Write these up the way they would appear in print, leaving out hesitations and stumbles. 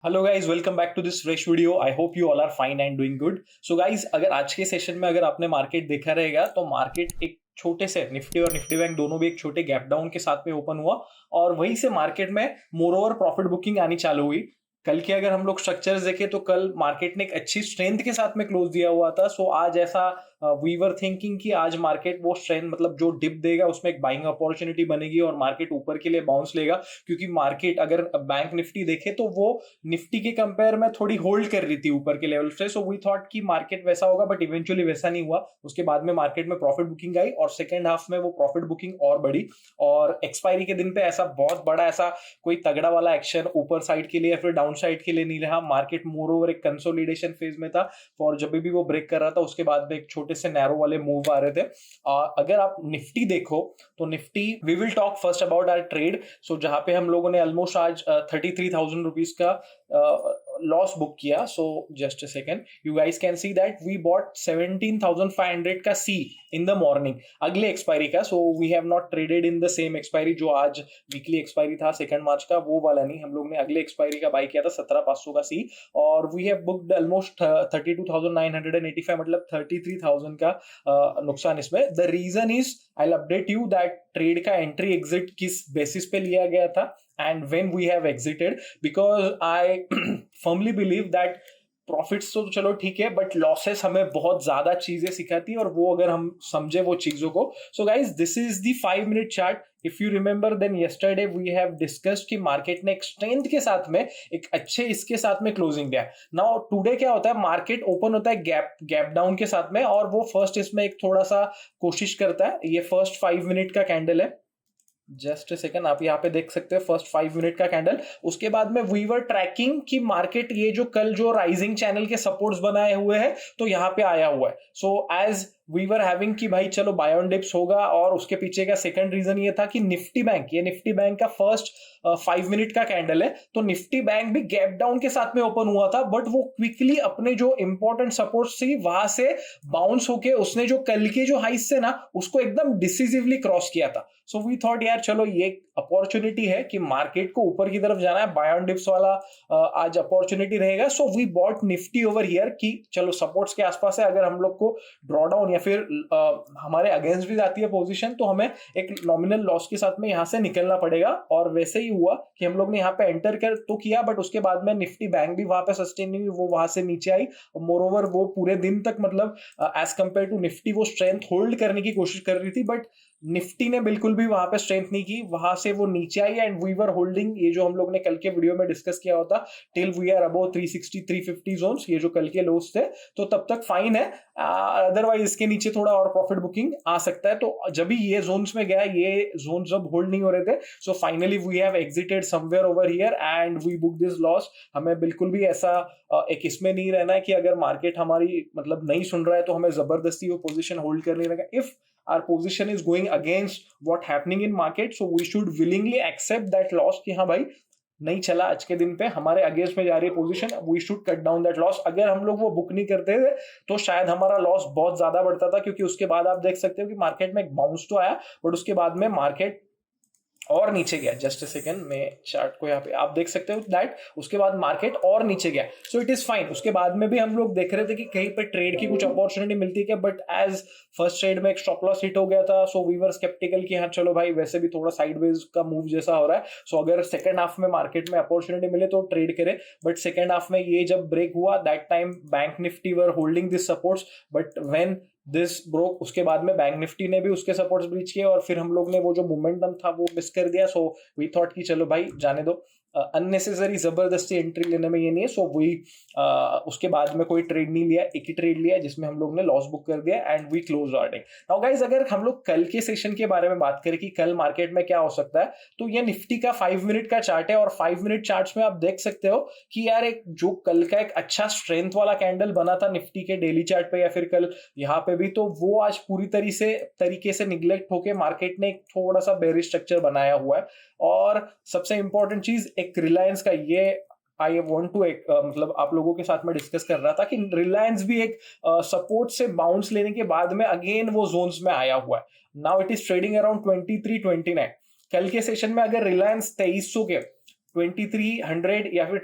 Hello guys, welcome back to this fresh video. I hope you all are fine and doing good. So guys, अगर आज के session में अगर आपने market देखा रहेगा तो मार्केट एक छोटे से निफ्टी और निफ्टी बैंक दोनों भी एक छोटे गैप डाउन के साथ में ओपन हुआ और वहीं से मार्केट में मोर ओवर प्रॉफिट बुकिंग आनी चालू हुई। कल के अगर हम लोग स्ट्रक्चर्स देखें तो कल मार्केट ने एक अच्छी स्ट्रेंथ के साथ में क्लोज दिया हुआ था। सो आज ऐसा वी वर थिंकिंग कि आज मार्केट वो स्ट्रेंथ मतलब जो डिप देगा उसमें एक बाइंग अपॉर्चुनिटी बनेगी और मार्केट ऊपर के लिए बाउंस लेगा, क्योंकि मार्केट अगर बैंक निफ्टी देखे तो वो निफ्टी के कंपेयर में थोड़ी होल्ड कर रही थी ऊपर के लेवल से। सो वी थॉट कि मार्केट वैसा होगा, बट इवेंचुअली वैसा नहीं हुआ। उसके बाद में मार्केट में प्रॉफिट बुकिंग आई और सेकेंड हाफ में वो प्रॉफिट बुकिंग और बढ़ी और एक्सपायरी के दिन पे ऐसा बहुत बड़ा ऐसा कोई तगड़ा वाला एक्शन ऊपर साइड के लिए या फिर डाउन साइड के लिए नहीं रहा। मार्केट मोर ओवर एक कंसोलिडेशन फेज में था और जब भी वो ब्रेक कर रहा था उसके बाद में एक छोटे से नैरो वाले मूव आ रहे थे। अगर आप निफ्टी देखो तो Nifty we will talk first about our trade. So जहां पे हम लोगों ने ऑलमोस्ट आज 33,000 रुपीज का लॉस बुक किया। So just a second, you guys can see that we bought 17,500 का सी इन द मॉर्निंग अगले एक्सपायरी का। So we have not traded in the same expiry जो आज वीकली एक्सपायरी था 2 मार्च का, वो वाला नहीं। हम लोग ने अगले एक्सपायरी का बाय किया था 17,500 का सी और वी हैव बुक्ड ऑलमोस्ट 32,985, मतलब 33,000 का नुकसान इसमें। The reason is I update you that trade का एंट्री एग्जिट किस बेसिस पे लिया गया था and when we have exited, because I firmly believe that profits तो चलो ठीक है बट लॉसेस हमें बहुत ज्यादा चीजें सिखाती है और वो अगर हम समझे वो चीजों को। So guys, this is the 5 minute chart. If you remember then yesterday we have discussed कि मार्केट ने एक स्ट्रेंथ के साथ में एक अच्छे इसके साथ में क्लोजिंग दिया। नाउ टुडे क्या होता है, मार्केट ओपन होता है गैप डाउन के साथ में और वो फर्स्ट इसमें एक थोड़ा सा कोशिश करता है। ये फर्स्ट 5 मिनट का कैंडल है, जस्ट सेकंड, आप यहाँ पे देख सकते हो फर्स्ट 5 मिनट का कैंडल। उसके बाद में वी वर ट्रैकिंग कि मार्केट ये जो कल जो राइजिंग चैनल के सपोर्ट्स बनाए हुए हैं तो यहाँ पे आया हुआ है। So as we were having कि भाई चलो बाय ऑन डिप्स होगा, और उसके पीछे का सेकंड रीजन ये था कि निफ्टी बैंक, ये निफ्टी बैंक का फर्स्ट 5 मिनट का कैंडल है तो निफ्टी बैंक भी गैप डाउन के साथ में ओपन हुआ था, बट वो क्विकली अपने जो इंपॉर्टेंट सपोर्ट्स थी वहां से बाउंस होके उसने जो कल के जो हाइस से ना उसको एकदम डिसिसिवली क्रॉस किया था। सो वी थॉट यार चलो ये अपॉर्चुनिटी है कि मार्केट को ऊपर की तरफ जाना है, बाय ऑन डिप्स वाला आज अपॉर्चुनिटी रहेगा। So we bought Nifty over here कि चलो सपोर्ट्स के आसपास है, अगर हम लोग को ड्रॉ डाउन या फिर हमारे अगेंस्ट भी जाती है पोजीशन तो हमें एक नॉमिनल लॉस के साथ में यहाँ से निकलना पड़ेगा। और वैसे ही हुआ कि हम लोग ने यहाँ पे एंटर कर तो किया, बट उसके बाद में निफ्टी बैंक भी वहां पे सस्टेन नहीं हुई, वो वहां से नीचे आई। मोर ओवर वो पूरे दिन तक मतलब एज कंपेयर टू निफ्टी वो स्ट्रेंथ होल्ड करने की कोशिश कर रही थी, बट निफ्टी ने बिल्कुल भी वहां पे स्ट्रेंथ नहीं की, वहां से वो नीचे आई एंड वी वर होल्डिंग। ये जो हम लोग ने कल के वीडियो में डिस्कस किया होता till we are above 360 350 zones, ये जो कल के लोस थे तो तब तक फाइन है। अदरवाइज इसके नीचे थोड़ा और प्रॉफिट बुकिंग आ सकता है। तो जब भी ये जोन्स में गया, ये जोन जब होल्ड नहीं हो रहे थे, so finally we have exited somewhere over here and we book this loss. हमें बिल्कुल भी ऐसा एक इसमें नहीं रहना है कि अगर मार्केट हमारी मतलब नहीं सुन रहा है तो हमें जबरदस्ती वो पोजीशन होल्ड करने लगा। If our position is going against what happening in market, so we should willingly accept that loss कि हाँ भाई नहीं चला आज के दिन पे, हमारे अगेंस्ट में जा रही है position, we should cut down that loss. अगर हम लोग वो बुक नहीं करते थे तो शायद हमारा लॉस बहुत ज्यादा बढ़ता था, क्योंकि उसके बाद आप देख सकते हो कि मार्केट में एक बाउंस तो आया बट उसके बाद में मार्केट और नीचे गया। जस्ट सेकंड में चार्ट को यहाँ पे आप देख सकते हो दैट उसके बाद मार्केट और नीचे गया। So it is fine. उसके बाद में भी हम लोग देख रहे थे कि कहीं पे ट्रेड की कुछ अपॉर्चुनिटी मिलती है, बट एज फर्स्ट ट्रेड में एक स्टॉप लॉस हिट हो गया था, सो वी वर स्केप्टिकल कि हाँ चलो भाई वैसे भी थोड़ा साइडवेज का मूव जैसा हो रहा है, सो अगर सेकंड हाफ में मार्केट में अपॉर्चुनिटी मिले तो ट्रेड करे। बट सेकंड हाफ में ये जब ब्रेक हुआ that time bank Nifty were holding this supports, but when this broke उसके बाद में बैंक निफ्टी ने भी उसके सपोर्ट्स ब्रीच किए और फिर हम लोग ने वो जो मोमेंटम था वो मिस कर दिया। सो वी थॉट कि चलो भाई जाने दो, अननेसेसरी जबरदस्ती एंट्री लेने में ये नहीं है। सो वी उसके बाद में कोई ट्रेड नहीं लिया, एक ही ट्रेड लिया जिसमें हम लोग ने लॉस बुक कर दिया and we close order. Now guys, अगर हम लोग कल के सेशन के बारे में बात करें कि कल मार्केट में क्या हो सकता है, तो ये निफ्टी का 5 मिनट का चार्ट है और 5 मिनट चार्ट्स में आप देख सकते हो कि यार एक जो कल का एक अच्छा स्ट्रेंथ वाला कैंडल बना था निफ्टी के डेली चार्ट पे या फिर कल यहाँ पे भी, तो वो आज पूरी तरीके से निग्लेक्ट होके मार्केट ने एक थोड़ा सा बेरिश स्ट्रक्चर बनाया हुआ है। और सबसे इंपॉर्टेंट चीज एक रिलायंस का, ये आई वॉन्ट टू एक मतलब आप लोगों के साथ में डिस्कस कर रहा था कि रिलायंस भी एक सपोर्ट से बाउंस लेने के बाद में अगेन वो जोन्स में आया हुआ है। Now it is trading around 23-29। कल के सेशन में अगर रिलायंस 2300 के 2300 या फिर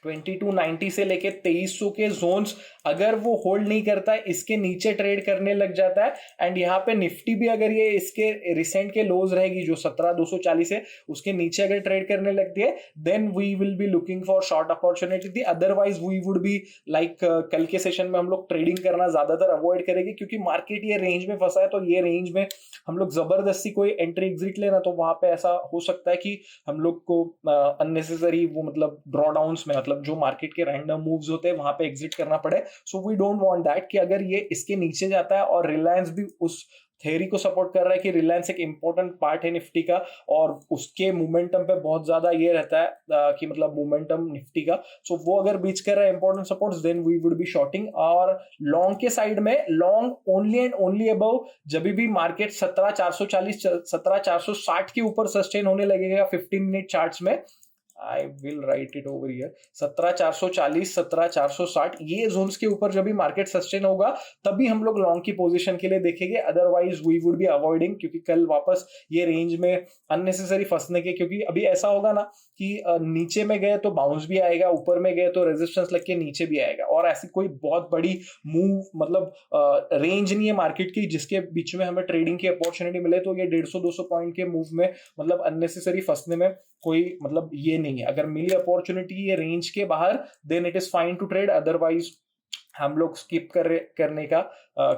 2290 से लेके 2300 के जोन्स अगर वो होल्ड नहीं करता है, इसके नीचे ट्रेड करने लग जाता है। एंड यहाँ पे निफ्टी भी अगर ये इसके रिसेंट के लोज रहेगी जो 17240 है उसके नीचे अगर ट्रेड करने लगती है, then we will be looking for short opportunity. Otherwise we would be like कल के सेशन में हम लोग ट्रेडिंग करना ज्यादातर अवॉइड करेंगे, क्योंकि मार्केट ये रेंज में फंसा है, तो ये रेंज में हम लोग जबरदस्ती कोई एंट्री एग्जिट लेना, तो वहां पे ऐसा हो सकता है कि हम लोग को अननेसेसरी वो मतलब ड्रॉडाउन्स में, मतलब जो मार्केट के रैंडम मूव्स होते हैं वहां पे एग्जिट करना पड़े। So we don't want that कि अगर ये इसके नीचे जाता है, और रिलायंस भी उस थ्योरी को सपोर्ट कर रहा है कि रिलायंस एक इंपॉर्टेंट पार्ट है निफ्टी का, और उसके मोमेंटम पे बहुत ज्यादा ये रहता है कि मतलब मोमेंटम निफ्टी का। सो वो अगर बीच कर रहा है important supports, then we would be shorting. और लॉन्ग के साइड में long only and only above, जब भी मार्केट 17440 17460 के ऊपर सस्टेन होने लगेगा 15 मिनट चार्ट्स में, I will write it over here, 17440 17460 ये जोन्स के ऊपर जब भी मार्केट सस्टेन होगा तभी हम लोग लॉन्ग की पोजीशन के लिए देखेंगे। Otherwise we would be avoiding, क्योंकि कल वापस ये रेंज में अननेसेसरी फंसने के, क्योंकि अभी ऐसा होगा ना कि नीचे में गए तो बाउंस भी आएगा, ऊपर में गए तो रेजिस्टेंस लग के नीचे भी आएगा, और ऐसी कोई बहुत बड़ी मूव मतलब रेंज नहीं है मार्केट की जिसके बीच में हमें ट्रेडिंग की अपॉर्चुनिटी मिले। तो ये 150-200 पॉइंट के मूव में मतलब अननेसेसरी फंसने में कोई मतलब ये नहीं है। अगर मिली अपॉर्चुनिटी ये रेंज के बाहर, then it is fine to trade, otherwise हम लोग स्किप करने का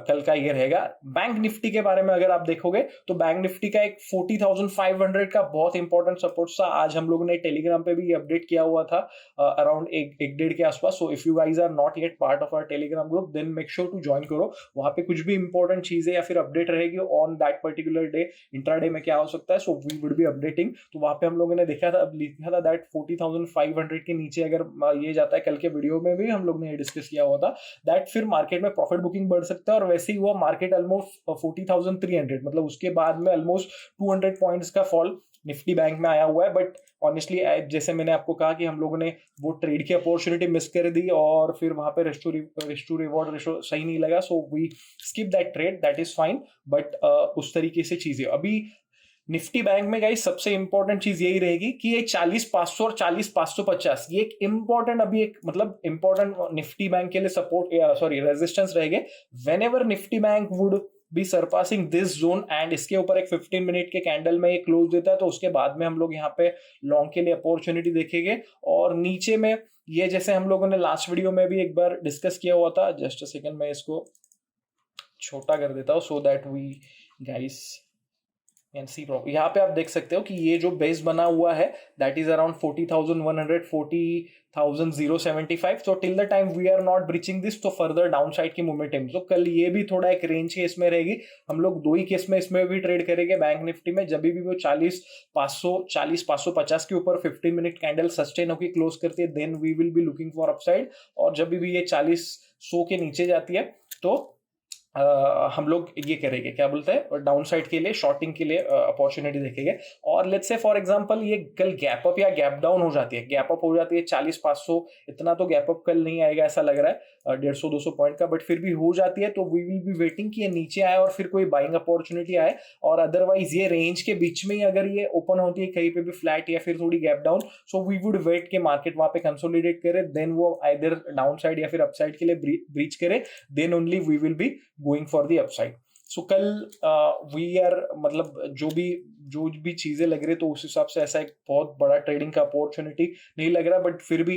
कल का ये रहेगा। बैंक निफ्टी के बारे में अगर आप देखोगे तो बैंक निफ्टी का एक 40,500 का बहुत इंपॉर्टेंट सपोर्ट था। आज हम लोगों ने टेलीग्राम पे भी अपडेट किया हुआ था अराउंड एक डेढ़ के आसपास। So if you guys are not yet part of our Telegram group, then make sure to join करो। वहां पे कुछ भी इंपॉर्टेंट चीजें या फिर अपडेट रहेगी on that particular day, intraday में क्या हो सकता है, so we would be updating. तो वहां पे हम लोगों ने देखा था, अब लिखा था दैट 40,500 के नीचे अगर ये जाता है, कल के वीडियो में भी हम लोग ने डिस्कस किया हुआ था दैट फिर मार्केट में प्रॉफिट बुकिंग बढ़ सकता है। और वैसे ही हुआ, मार्केट ऑलमोस्ट 40,300, मतलब उसके बाद में ऑलमोस्ट 200 पॉइंट्स का फॉल निफ्टी बैंक में आया हुआ है। बट ऑनेस्टली जैसे मैंने आपको कहा कि हम लोगों ने वो ट्रेड की अपॉर्चुनिटी मिस कर दी, और फिर वहां पे रिस्टू रिवॉर्ड रेशो सही नहीं लगा, so we skip that trade, that is fine. But उस तरीके से चीजें अभी निफ्टी बैंक में गाइस सबसे इंपॉर्टेंट चीज यही रहेगी कि ये 40,500 और 40,550 ये एक इंपॉर्टेंट, अभी एक मतलब इंपॉर्टेंट निफ्टी बैंक के लिए सपोर्ट सॉरी रेजिस्टेंस रहेंगे। When ever Nifty bank would be surpassing this zone, and इसके ऊपर एक 15 मिनट के कैंडल में ये क्लोज देता है, तो उसके बाद में हम लोग यहाँ पे लॉन्ग के लिए अपॉर्चुनिटी देखेंगे। और नीचे में ये जैसे हम लोगों ने लास्ट वीडियो में भी एक बार डिस्कस किया हुआ था, जस्ट अ सेकंड मैं इसको छोटा कर देता हूँ so that we guys can see proper. यहाँ पे आप देख सकते हो कि ये जो बेस बना हुआ है that is around 40,100 40,075। So till the time we are not breaching this, तो फर्दर डाउन साइड की मूवमेंट। तो कल ये भी थोड़ा एक रेंज केस में रहेगी, हम लोग दो ही केस में इसमें भी ट्रेड करेंगे बैंक निफ्टी में। जब भी वो 40,550 के ऊपर 15 मिनट कैंडल सस्टेन होकर क्लोज करती है, then we will be looking for upside. और जब भी ये 40,100 के नीचे जाती है तो हम लोग ये करेंगे, क्या बोलते हैं, डाउन साइड के लिए शॉर्टिंग के लिए अपॉर्चुनिटी देखेंगे। और लेट्स से फॉर एग्जांपल ये कल गैप अप या गैप डाउन हो जाती है, गैप अप हो जाती है 40,500, इतना तो गैप अप कल नहीं आएगा ऐसा लग रहा है 150-200 पॉइंट का, बट फिर भी हो जाती है, तो वी विल बी वेटिंग कि ये नीचे आए और फिर कोई बाइंग अपॉर्चुनिटी आए। और अदरवाइज ये रेंज के बीच में ही अगर ये ओपन होती है कहीं पे भी फ्लैट या फिर थोड़ी gap down, so we would wait के मार्केट वहां पे कंसोलिडेट करे, देन वो आइदर डाउन साइड या फिर अपसाइड के लिए ब्रीच करे, then only we will be going for the upside. So कल वी आर मतलब जो भी चीजें लग रही तो उस हिसाब से ऐसा एक बहुत बड़ा ट्रेडिंग का अपॉर्चुनिटी नहीं लग रहा, बट फिर भी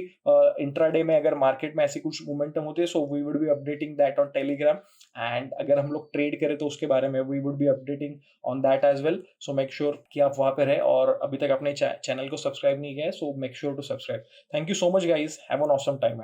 इंट्राडे में अगर मार्केट में ऐसी कुछ मोमेंटम होती है, so we would be updating that on Telegram. And अगर हम लोग ट्रेड करें तो उसके बारे में we would be updating on that as well. So make sure कि आप वहां पे रहे, और अभी तक अपने चैनल को सब्सक्राइब नहीं किया है, so make sure to subscribe. Thank you so much guys, have an awesome time.